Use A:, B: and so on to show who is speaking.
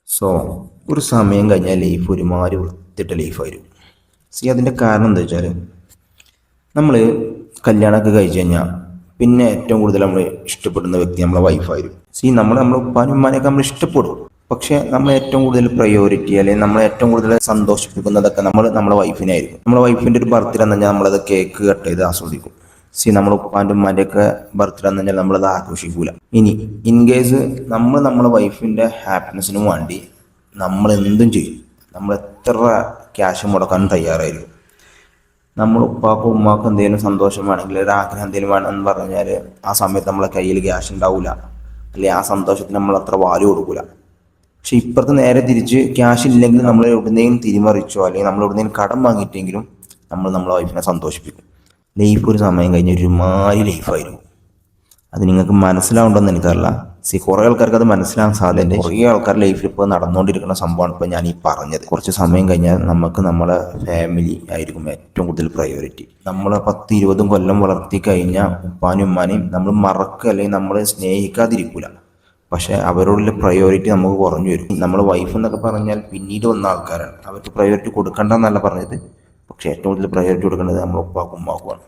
A: So ഒരു സമയം കഴിഞ്ഞാൽ ലൈഫ് ഒരുമാതിരി വൃത്തിയിട്ട ലൈഫായിരുന്നു. അതിൻ്റെ കാരണം എന്താ വെച്ചാൽ നമ്മൾ കല്യാണമൊക്കെ കഴിച്ച് കഴിഞ്ഞാൽ പിന്നെ ഏറ്റവും കൂടുതൽ നമ്മൾ ഇഷ്ടപ്പെടുന്ന വ്യക്തി നമ്മളെ വൈഫായിരുന്നു. നമ്മളെ ഉപ്പാനും ഉമ്മാനെയൊക്കെ നമ്മൾ ഇഷ്ടപ്പെടും. പക്ഷേ നമ്മൾ ഏറ്റവും കൂടുതൽ പ്രയോറിറ്റി അല്ലെങ്കിൽ നമ്മൾ ഏറ്റവും കൂടുതൽ സന്തോഷിപ്പിക്കുന്നതൊക്കെ നമ്മളെ വൈഫിനായിരിക്കും. നമ്മളെ വൈഫിൻ്റെ ഒരു ബർത്ത്ഡേ എന്ന് പറഞ്ഞാൽ നമ്മളത് കേക്ക് കട്ട് ചെയ്ത് ആസ്വദിക്കും. നമ്മളെ ഉപ്പാൻ്റെ ഉമ്മാൻ്റെ ഒക്കെ ബർത്ത്ഡേ എന്ന് പറഞ്ഞാൽ നമ്മളത് ആഘോഷിക്കൂല. ഇനി ഇൻ കേസ് നമ്മളെ വൈഫിൻ്റെ ഹാപ്പിനെസ്സിന് വേണ്ടി നമ്മൾ എന്തും ചെയ്യും. നമ്മൾ എത്ര ക്യാഷ് മുടക്കാനും തയ്യാറായിരിക്കും. നമ്മൾ ഉപ്പാക്കും ഉമ്മാക്കും എന്തെങ്കിലും സന്തോഷം വേണമെങ്കിൽ ഒരു ആഗ്രഹം എന്തെങ്കിലും വേണമെന്ന് പറഞ്ഞാൽ ആ സമയത്ത് നമ്മളെ കയ്യിൽ ക്യാഷ് ഉണ്ടാവില്ല, അല്ലെങ്കിൽ ആ സന്തോഷത്തിന് നമ്മൾ അത്ര വാല്യൂ കൊടുക്കില്ല. പക്ഷെ ഇപ്പുറത്ത് നേരെ തിരിച്ച് ക്യാഷ് ഇല്ലെങ്കിൽ നമ്മൾ എവിടുന്നെങ്കിലും തിരിമറിച്ചോ അല്ലെങ്കിൽ നമ്മൾ എവിടുന്നെങ്കിലും കടം വാങ്ങിയിട്ടെങ്കിലും നമ്മളെ വൈഫിനെ സന്തോഷിപ്പിക്കും. ലൈഫ് ഒരു സമയം കഴിഞ്ഞ് ഒരുമാതിരി ലൈഫായിരുന്നു. അത് നിങ്ങൾക്ക് മനസ്സിലാവുണ്ടെന്ന് എനിക്കറിയില്ല. കുറേ ആൾക്കാർക്ക് അത് മനസ്സിലാകാൻ സാധ്യതയുണ്ട്. കുറേ ആൾക്കാർ ലൈഫിൽ ഇപ്പോൾ നടന്നുകൊണ്ടിരിക്കുന്ന സംഭവമാണ് ഇപ്പോൾ ഞാൻ ഈ പറഞ്ഞത്. കുറച്ച് സമയം കഴിഞ്ഞാൽ നമുക്ക് നമ്മളെ ഫാമിലി ആയിരിക്കും ഏറ്റവും കൂടുതൽ പ്രയോറിറ്റി. നമ്മൾ 10-20 കൊല്ലം വളർത്തി കഴിഞ്ഞാൽ ഉപ്പാനും ഉമ്മാനെയും നമ്മൾ മറക്കുക അല്ലെങ്കിൽ നമ്മൾ സ്നേഹിക്കാതിരിക്കില്ല. പക്ഷേ അവരോടുള്ള പ്രയോറിറ്റി നമുക്ക് കുറഞ്ഞു വരും. നമ്മൾ വൈഫ് എന്നൊക്കെ പറഞ്ഞാൽ പിന്നീട് വന്ന ആൾക്കാരാണ്. അവർക്ക് പ്രയോറിറ്റി കൊടുക്കണ്ടെന്നല്ല പറഞ്ഞത്. പക്ഷേ ഏറ്റവും കൂടുതൽ പ്രയോറിറ്റി കൊടുക്കേണ്ടത് നമ്മുടെ ഉപ്പാക്കും ഉമ്മാക്കുമാണ്.